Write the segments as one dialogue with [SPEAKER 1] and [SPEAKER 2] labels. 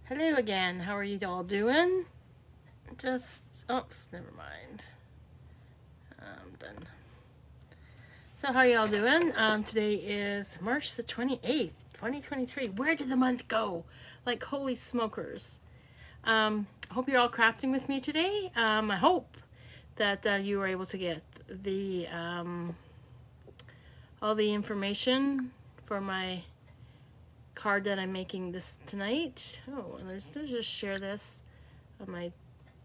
[SPEAKER 1] Hello again. How are you all doing? Oops, never mind. I'm done. So how are y'all doing? Today is March the 28th, 2023. Where did the month go? Like, holy smokers. I hope you're all crafting with me today. I hope that you were able to get the all the information for my card that I'm making this tonight. Oh, and let's just share this on my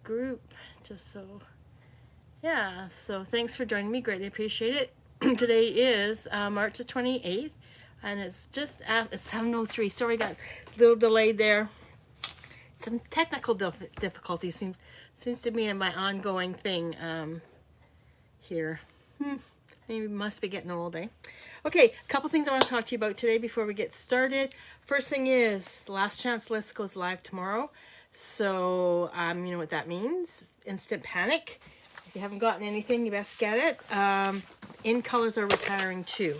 [SPEAKER 1] group, just so, yeah. So thanks for joining me, greatly appreciate it. Today is March the 28th, and it's just it's 7:03. Sorry, got a little delayed there. Some technical difficulties seems to be my ongoing thing here. Maybe must be getting old, eh? Okay, a couple things I want to talk to you about today before we get started. First thing is, the Last Chance list goes live tomorrow. So, you know what that means. Instant panic. If you haven't gotten anything, you best get it. In colors are retiring too.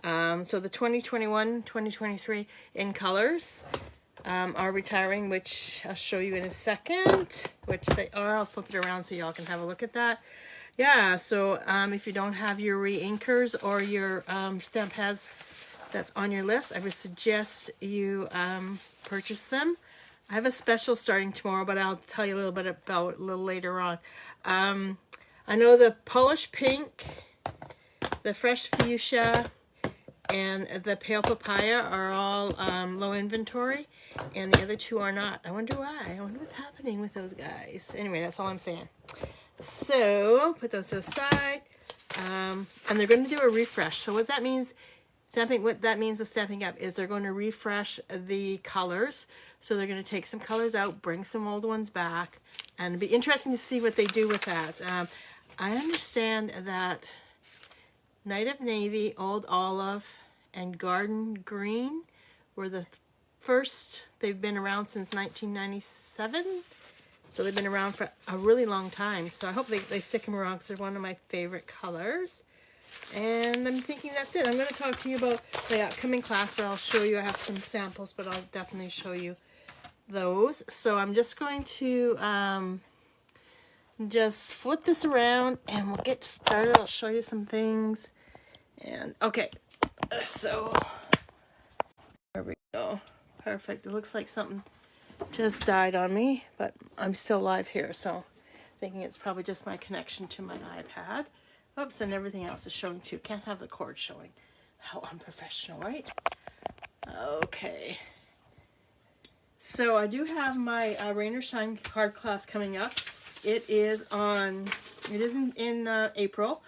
[SPEAKER 1] So the 2021, 2023 in colors are retiring, which I'll show you in a second, which they are. I'll flip it around so y'all can have a look at that. Yeah, so if you don't have your re-inkers or your stamp pads that's on your list, I would suggest you purchase them. I have a special starting tomorrow, but I'll tell you a little bit about it a little later on. I know the Polish Pink, the Fresh Fuchsia, and the Pale Papaya are all low inventory, and the other two are not. I wonder why. I wonder what's happening with those guys. Anyway, that's all I'm saying. So, put those aside, and they're going to do a refresh. So what that means, what that means with Stampin' Up is they're going to refresh the colors. So they're going to take some colors out, bring some old ones back, and it'll be interesting to see what they do with that. I understand that Night of Navy, Old Olive, and Garden Green were the first. They've been around since 1997. So they've been around for a really long time. So I hope they stick them around because they're one of my favorite colors. And I'm thinking that's it. I'm going to talk to you about the upcoming class, but I'll show you. I have some samples, but I'll definitely show you those. So I'm just going to just flip this around and we'll get started. I'll show you some things. And okay, so there we go. Perfect. It looks like something just died on me, but I'm still live here, so thinking it's probably just my connection to my iPad. Oops, and everything else is showing too. Can't have the cord showing. How unprofessional, right? Okay. So I do have my Rain or Shine card class coming up. It is in April.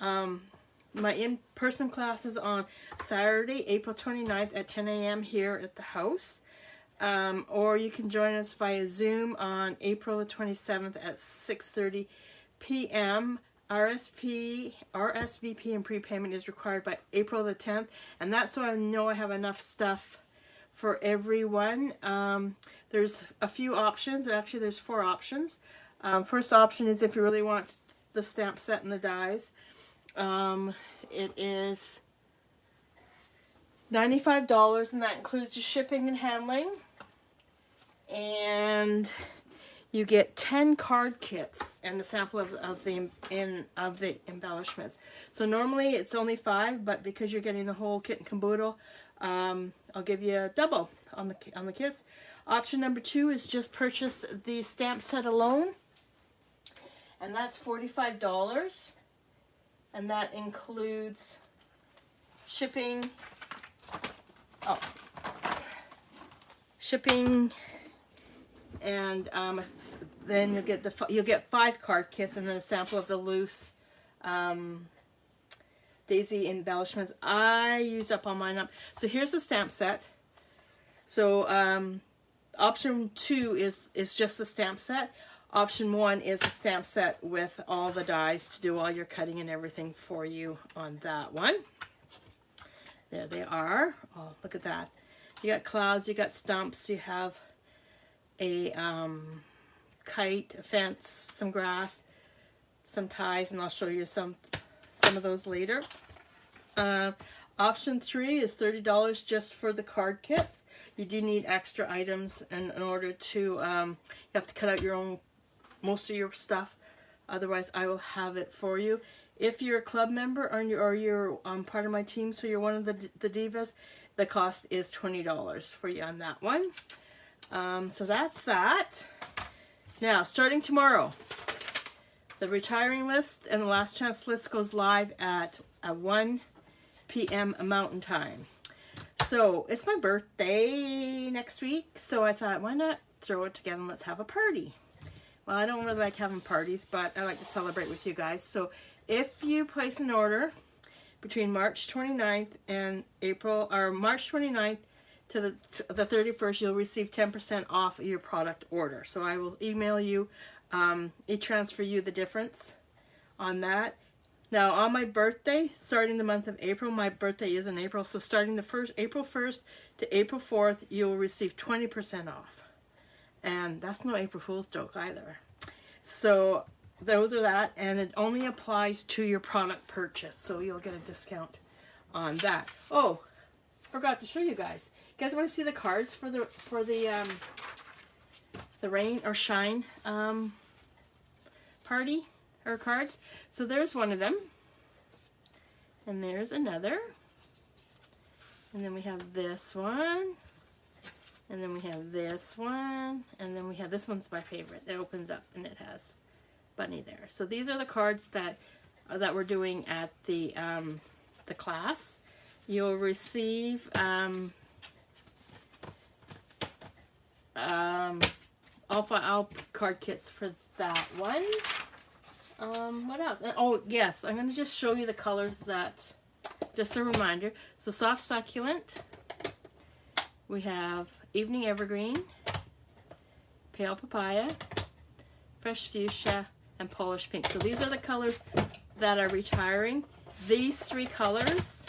[SPEAKER 1] My in-person class is on Saturday, April 29th at 10 a.m. here at the house. Or you can join us via Zoom on April the 27th at 6:30 p.m. RSVP and prepayment is required by April the 10th. And that's so I know I have enough stuff for everyone. There's a few options. Actually, there's 4 options. First option is if you really want the stamp set and the dies. It is $95, and that includes your shipping and handling. And you get 10 card kits and a sample of the embellishments. So normally it's only 5, but because you're getting the whole kit and caboodle, I'll give you a double on the kits. Option number 2 is just purchase the stamp set alone, and that's $45, and that includes shipping. And then you'll get 5 card kits and then a sample of the loose daisy embellishments. I used up all mine up. So here's the stamp set. So option 2 is just the stamp set. Option 1 is a stamp set with all the dies to do all your cutting and everything for you on that one. There they are. Oh, look at that. You got clouds, you got stumps, you have a kite, a fence, some grass, some ties, and I'll show you some of those later. Option 3 is $30 just for the card kits. You do need extra items in order to, you have to cut out your own, most of your stuff. Otherwise, I will have it for you. If you're a club member or you're part of my team, so you're one of the divas, the cost is $20 for you on that one. So that's that. Now, starting tomorrow, the retiring list and the last chance list goes live at 1 p.m. Mountain Time. So it's my birthday next week, so I thought, why not throw it together and let's have a party. Well, I don't really like having parties, but I like to celebrate with you guys. So if you place an order between March 29th and March 29th to the 31st, you'll receive 10% off your product order. So I will email you, transfer you the difference on that. Now, on my birthday, starting the month of April, my birthday is in April, so starting April 1st to April 4th, you'll receive 20% off. And that's no April Fool's joke either. So those are that, and it only applies to your product purchase, so you'll get a discount on that. Oh, forgot to show you guys. You guys want to see the cards for the rain or shine party or cards? So there's one of them, and there's another, and then we have this one, and then we have this one, and then we have this one's my favorite. It opens up and it has bunny there. So these are the cards that we're doing at the class. You'll receive all card kits for that one. What else? Oh yes, I'm going to just show you the colors that, just a reminder. So soft succulent, we have evening evergreen, pale papaya, fresh fuchsia, and Polish pink. So these are the colors that are retiring. These 3 colors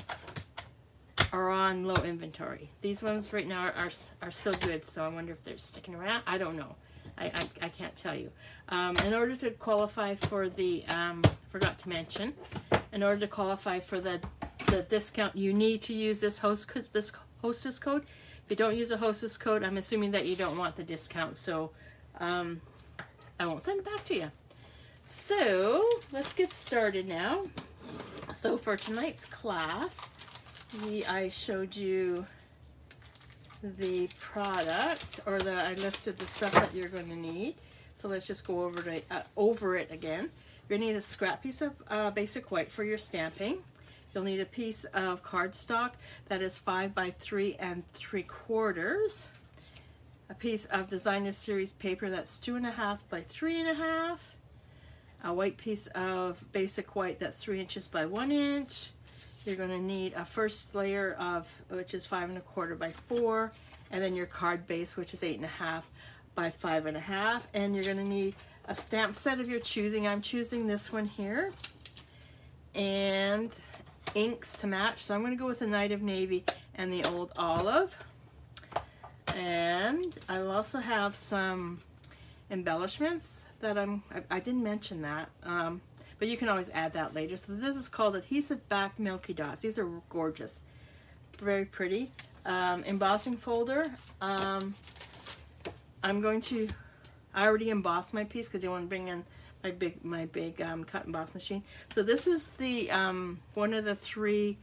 [SPEAKER 1] are on low inventory. These ones right now are still good, so I wonder if they're sticking around. I don't know. I can't tell you. In order to qualify for the, forgot to mention, in order to qualify for the discount, you need to use this hostess code. If you don't use a hostess code, I'm assuming that you don't want the discount, so I won't send it back to you. So let's get started now. So for tonight's class, I showed you the product, or I listed the stuff that you're going to need. So let's just go over it again. You're going to need a scrap piece of basic white for your stamping. You'll need a piece of cardstock that is 5 by 3 3/4. A piece of designer series paper that's 2.5 by 3.5. A white piece of basic white that's 3 inches by 1 inch. You're going to need a first layer of, which is 5 1/4 by 4, and then your card base, which is 8.5 by 5.5. And you're going to need a stamp set of your choosing. I'm choosing this one here, and inks to match. So I'm going to go with the Night of Navy and the Old Olive. And I will also have some embellishments that I didn't mention that. But you can always add that later. So this is called Adhesive Back Milky Dots. These are gorgeous. Very pretty. Embossing folder. I already embossed my piece because I want to bring in my big cut emboss machine. So this is the one of the 3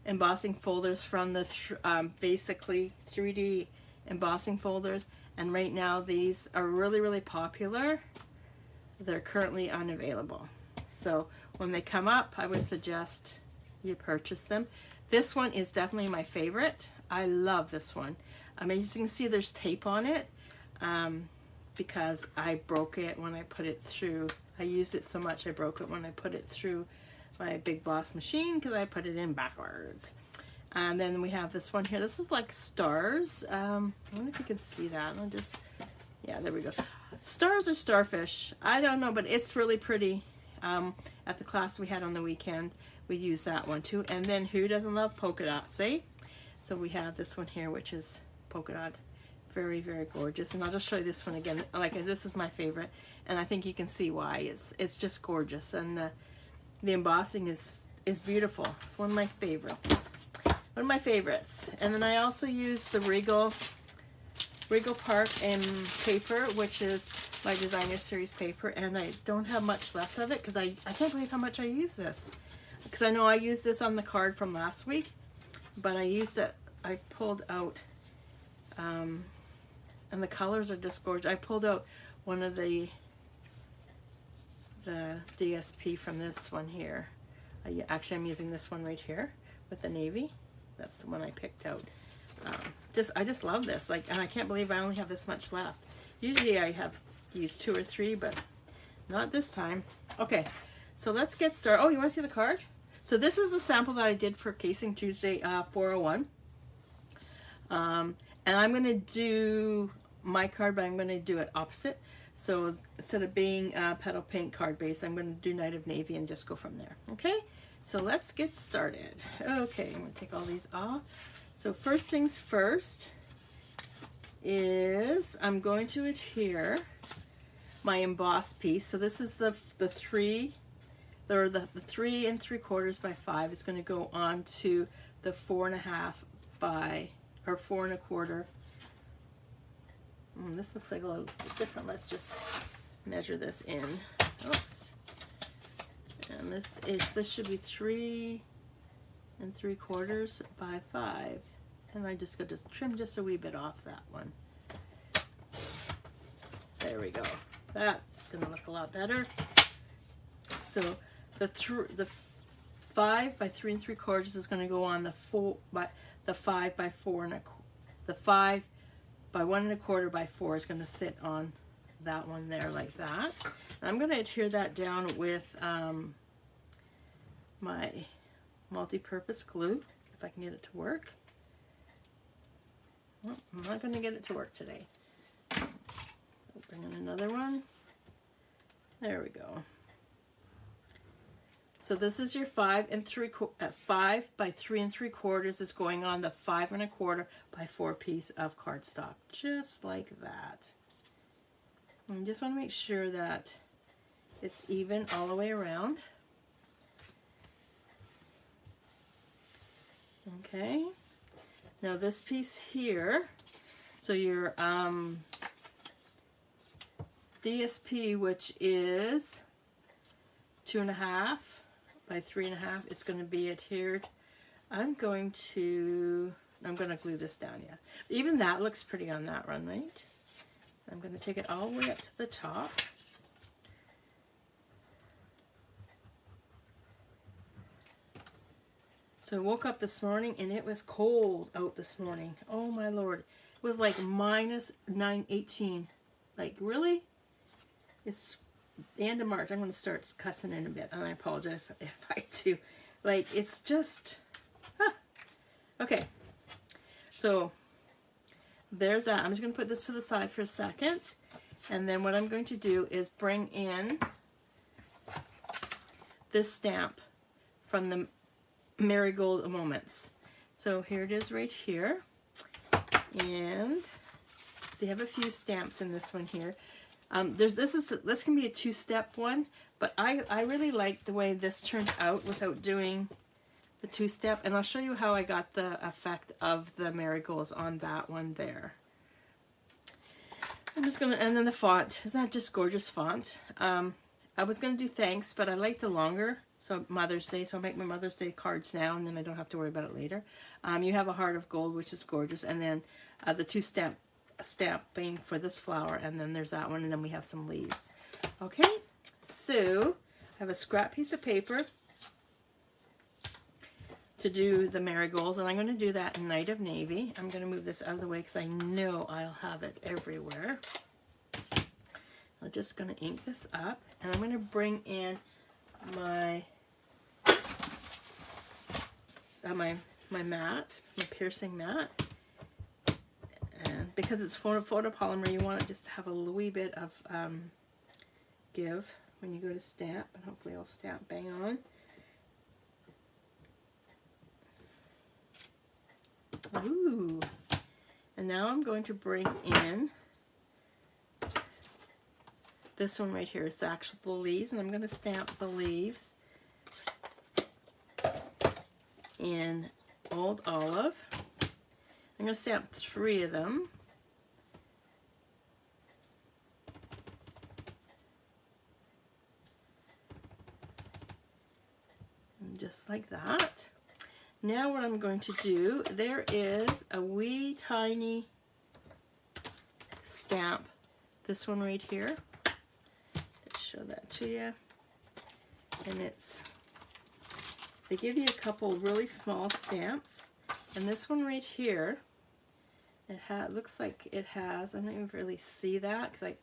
[SPEAKER 1] embossing folders from the basically 3D embossing folders. And right now these are really, really popular. They're currently unavailable. So when they come up, I would suggest you purchase them. This one is definitely my favorite. I love this one. As you can see, there's tape on it because I broke it when I put it through. I used it so much I broke it when I put it through my Big Boss machine because I put it in backwards. And then we have this one here. This is like stars. I wonder if you can see that. Yeah, there we go. Stars or starfish. I don't know, but it's really pretty. At the class we had on the weekend, we used that one too. And then who doesn't love polka dots, eh? So we have this one here, which is polka dot. Very, very gorgeous. And I'll just show you this one again. This is my favorite, and I think you can see why. It's just gorgeous, and the embossing is beautiful. It's one of my favorites. one of my favorites. And then I also use the Regal Park and paper, which is my designer series paper, and I don't have much left of it because I can't believe how much I use this. Because I know I used this on the card from last week, but I used it, I pulled out, and the colors are just gorgeous. I pulled out one of the DSP from this one here. Actually, I'm using this one right here with the navy. That's the one I picked out. I just love this. Like, and I can't believe I only have this much left. Usually I have used 2 or 3, but not this time. Okay, so let's get started. Oh, you want to see the card? So this is a sample that I did for Casing Tuesday 401. And I'm going to do my card, but I'm going to do it opposite. So instead of being petal paint card base, I'm going to do Night of Navy and just go from there. Okay, so let's get started. Okay, I'm going to take all these off. So first things first is I'm going to adhere my embossed piece. So this is the 3 3 3/4 by 5 is going to go on to the 4.5 by, or 4 1/4. This looks like a little bit different. Let's just measure this in. Oops. And this should be 3 3/4 by 5. And I just got to trim just a wee bit off that one. There we go. That's going to look a lot better. So the 5 by 3 3/4 is going to go on the 5 by 4 1/4. The 5 by 1 1/4 by 4 is going to sit on that one there like that. And I'm going to adhere that down with my multi-purpose glue, if I can get it to work. Well, I'm not going to get it to work today. I'll bring in another one. There we go. So this is your 5 by 3 3/4 is going on the 5 1/4 by 4 piece of cardstock, just like that. And I just want to make sure that it's even all the way around. Okay. Now this piece here, so your DSP, which is 2.5 by 3.5, is going to be adhered. I'm going to glue this down, yeah. Even that looks pretty on that one, right? I'm going to take it all the way up to the top. So I woke up this morning and it was cold out this morning. Oh my Lord. It was like minus 918. Like, really? It's the end of March. I'm going to start cussing in a bit, and I apologize if I do. Like, it's just, okay. So there's that. I'm just going to put this to the side for a second, and then what I'm going to do is bring in this stamp from the Marigold Moments. So here it is right here, and so you have a few stamps in this one here. This can be a 2-step one, but I really like the way this turned out without doing the 2-step, and I'll show you how I got the effect of the marigolds on that one there. I'm just gonna, and then the font, isn't that just gorgeous font? I was gonna do thanks, but I like the longer, so Mother's Day, so I'll make my Mother's Day cards now, and then I don't have to worry about it later. You have a heart of gold, which is gorgeous, and then the 2-step stamping for this flower, and then there's that one, and then we have some leaves. Okay, so I have a scrap piece of paper to do the marigolds, and I'm going to do that in Night of Navy. I'm going to move this out of the way because I know I'll have it everywhere. I'm just going to ink this up, and I'm going to bring in my mat, my piercing mat. And because it's photopolymer, you want it just to have a wee bit of give when you go to stamp, and hopefully I'll stamp bang on. Ooh. And now I'm going to bring in this one right here. It's the actual leaves, and I'm going to stamp the leaves in Old Olive. I'm going to stamp 3 of them. And just like that. Now what I'm going to do, there is a wee tiny stamp, this one right here. Let's show that to you. And they give you a couple really small stamps. And this one right here, it looks like it has, I don't even really see that because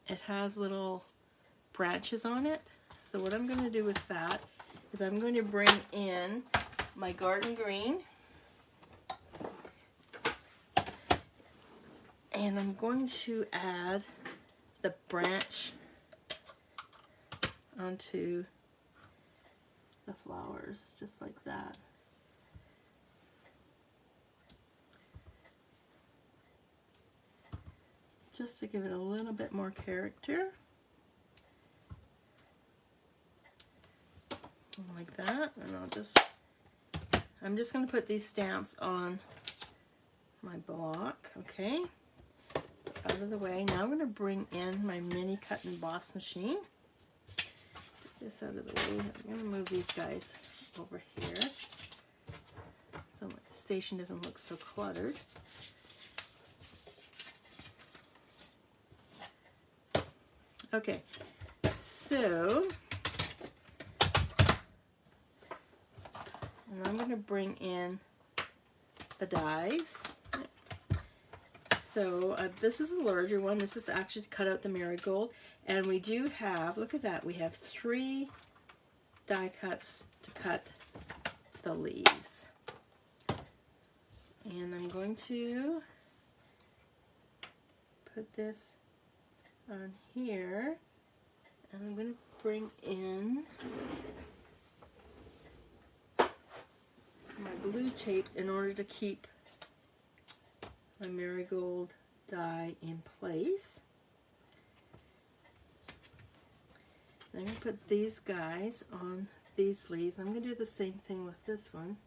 [SPEAKER 1] it has little branches on it. So what I'm going to do with that is I'm going to bring in my garden green, and I'm going to add the branch onto the flowers, just like that. Just to give it a little bit more character. Like that, and I'm just going to put these stamps on my block, okay? So out of the way. Now I'm going to bring in my mini cut and emboss machine. Get this out of the way. I'm going to move these guys over here so my station doesn't look so cluttered. Okay, so and I'm going to bring in the dies. So this is the larger one. This is actually to cut out the marigold. And we do have, look at that, we have 3 die cuts to cut the leaves. And I'm going to put this on here. And I'm going to bring in my blue tape in order to keep my marigold die in place. And I'm going to put these guys on these leaves. I'm going to do the same thing with this one.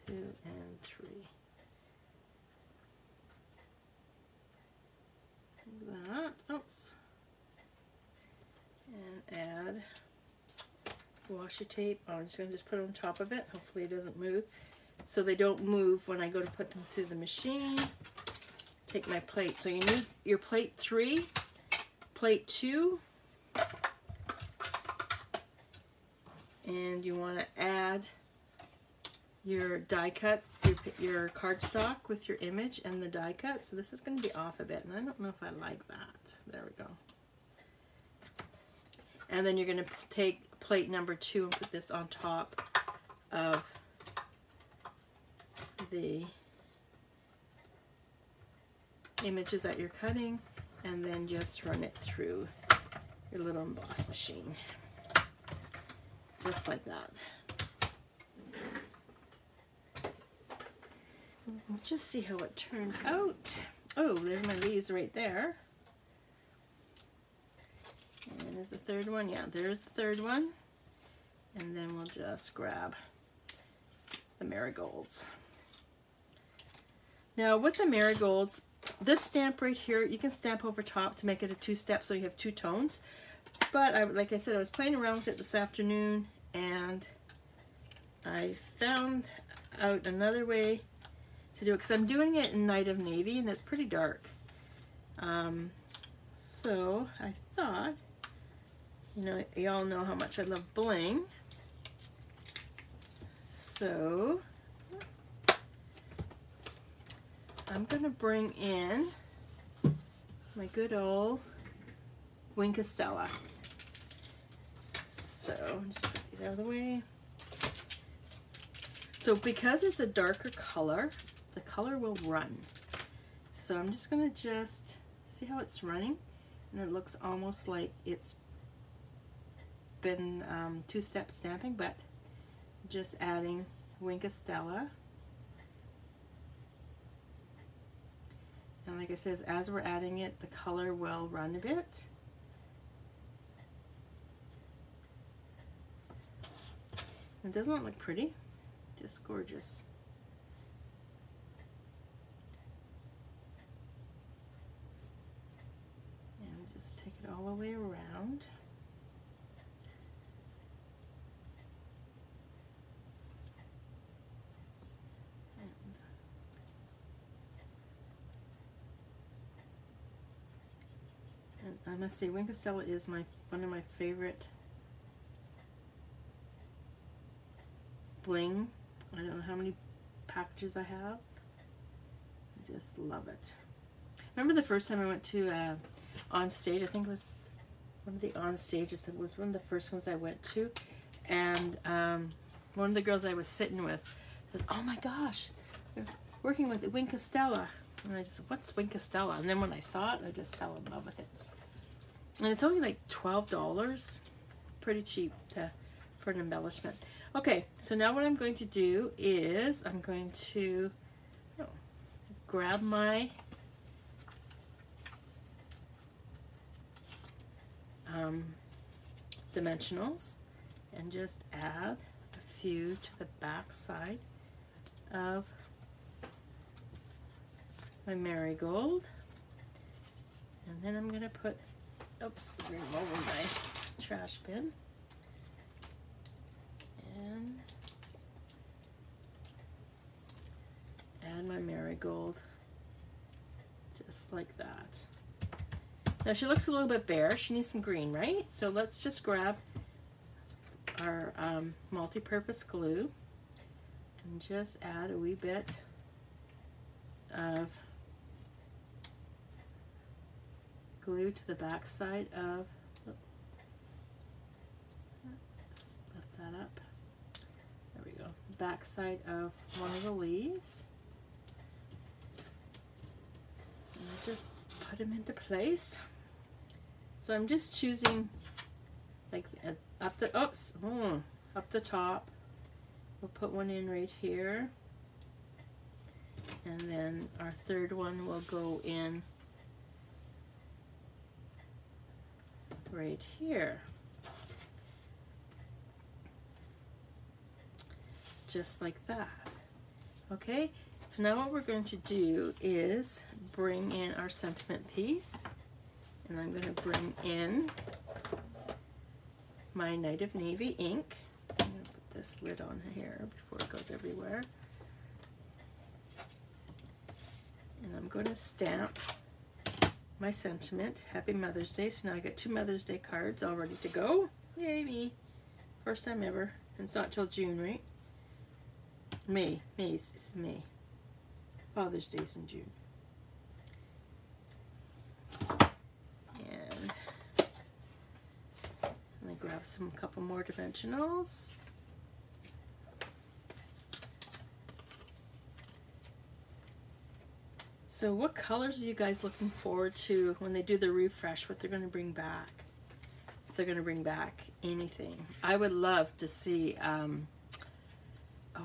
[SPEAKER 1] 2 and 3. That, oops, and add washi tape. Oh, I'm just going to put it on top of it. Hopefully it doesn't move. So they don't move when I go to put them through the machine. Take my plate. So you need your plate 3, plate 2, and you want to add your die cut, your cardstock with your image and the die cut. So this is going to be off a bit, and I don't know if I like that. There we go. And then you're going to take plate number 2 and put this on top of the images that you're cutting, and then just run it through your little emboss machine. Just like that. We'll just see how it turned out. Oh, there's my leaves right there. And there's the third one. Yeah, there's the third one. And then we'll just grab the marigolds. Now with the marigolds, this stamp right here, you can stamp over top to make it a 2-step so you have 2 tones. But like I said, I was playing around with it this afternoon, and I found out another way to do it, because I'm doing it in Night of Navy and it's pretty dark. So I thought, you know, y'all know how much I love bling. So I'm gonna bring in my good old Wink of Stella. So just put these out of the way. So because it's a darker color, the color will run. So I'm just gonna see how it's running, and it looks almost like it's been 2-step stamping, but just adding Wink of Stella. And And like I said, as we're adding it, the color will run a bit. It doesn't look pretty, just gorgeous. And just take it all the way around. And I must say, Wink of Stella is one of my favorite bling. I don't know how many packages I have. I just love it. Remember the first time I went to on stage, I think it was one of the on stages, that was one of the first ones I went to, and one of the girls I was sitting with says, "Oh my gosh, we're working with Wink of Stella." And I just said, "What's Wink of Stella?" And then when I saw it, I just fell in love with it. And it's only like $12, pretty cheap for an embellishment. Okay, so now what I'm going to do is I'm going to grab my dimensionals and just add a few to the back side of my marigold. And then I'm going to put, oops, remove my trash bin. And add my marigold just like that. Now she looks a little bit bare. She needs some green, right? So let's just grab our multi-purpose glue and just add a wee bit of glue to the back side of, let's lift that up. There we go. Back side of one of the leaves. And just put them into place. So I'm just choosing like up the, up the top. We'll put one in right here. And then our third one will go in right here. Just like that. Okay, so now what we're going to do is bring in our sentiment piece, and I'm going to bring in my Night of Navy ink. I'm going to put this lid on here before it goes everywhere. And I'm going to stamp my sentiment, Happy Mother's Day. So now I got 2 Mother's Day cards all ready to go. Yay me. First time ever. And it's not till June, right? May. It's May. Father's Day's in June. And I'm going to grab a couple more dimensionals. So what colors are you guys looking forward to when they do the refresh, what they're going to bring back? If they're going to bring back anything. I would love to see, oh,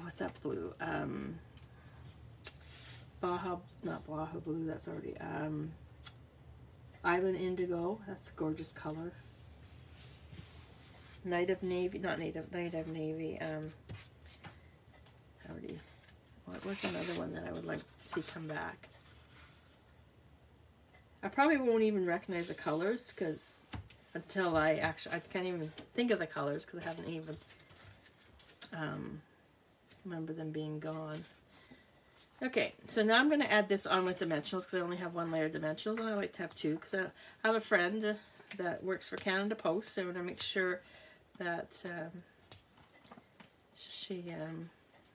[SPEAKER 1] what's that blue? Not Baja Blue, that's already, Island Indigo, that's a gorgeous color. Night of Navy, Night of Navy, what was another one that I would like to see come back? I probably won't even recognize the colors because until I can't even think of the colors because I haven't even remember them being gone. Okay, so now I'm going to add this on with dimensionals because I only have 1 layer of dimensionals, and I like to have 2 because I have a friend that works for Canada Post, so I want to make sure that she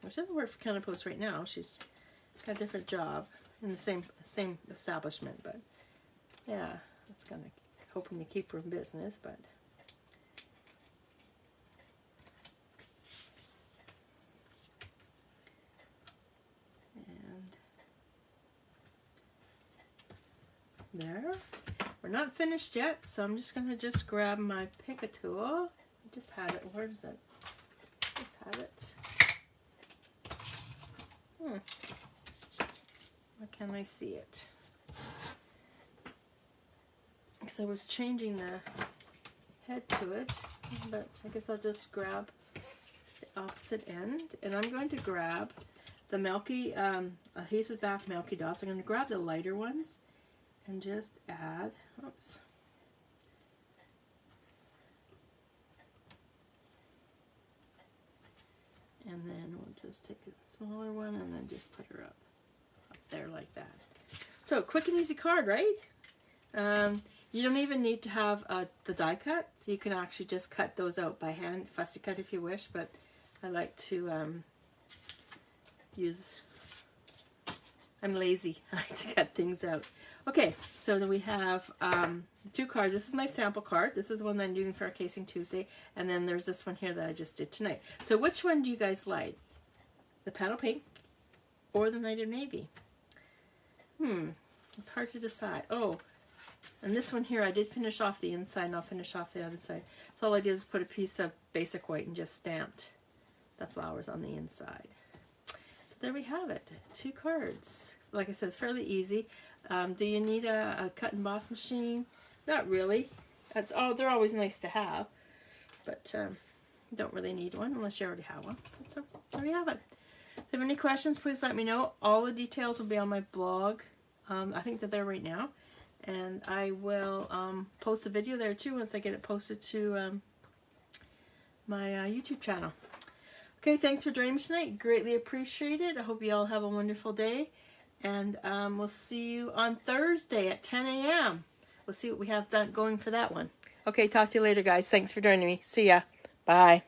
[SPEAKER 1] doesn't work for Canada Post right now. She's got a different job in the same establishment, but yeah, that's kind of hoping to keep her in business, but there. We're not finished yet, so I'm just going to grab my Pick-a tool. I just had it. Where is it? Just had it. Why can't I see it? because I was changing the head to it, but I guess I'll just grab the opposite end, and I'm going to grab the Milky, Adhesive Bath Milky Dots. I'm going to grab the lighter ones and just add, oops, and then we'll just take a smaller one and then just put her up there like that. So quick and easy card, right? You don't even need to have the die cut. So you can actually just cut those out by hand, fussy cut if you wish, but I like to I'm lazy. I like to cut things out. Okay, so then we have the two cards. This is my sample card. This is the one that I'm doing for our Casing Tuesday. And then there's this one here that I just did tonight. So which one do you guys like? The Paddle Pink or the Night of Navy? It's hard to decide. Oh, and this one here, I did finish off the inside, and I'll finish off the other side. So all I did is put a piece of basic white and just stamped the flowers on the inside. So there we have it. Two cards. Like I said, it's fairly easy. Do you need a cut and emboss machine? Not really. They're always nice to have, but you don't really need one unless you already have one. So there we have it. If you have any questions, please let me know. All the details will be on my blog. I think they're there right now. And I will post a video there too once I get it posted to my YouTube channel. Okay, thanks for joining me tonight. Greatly appreciate it. I hope you all have a wonderful day. And we'll see you on Thursday at 10 a.m. We'll see what we have going for that one. Okay, talk to you later, guys. Thanks for joining me. See ya. Bye.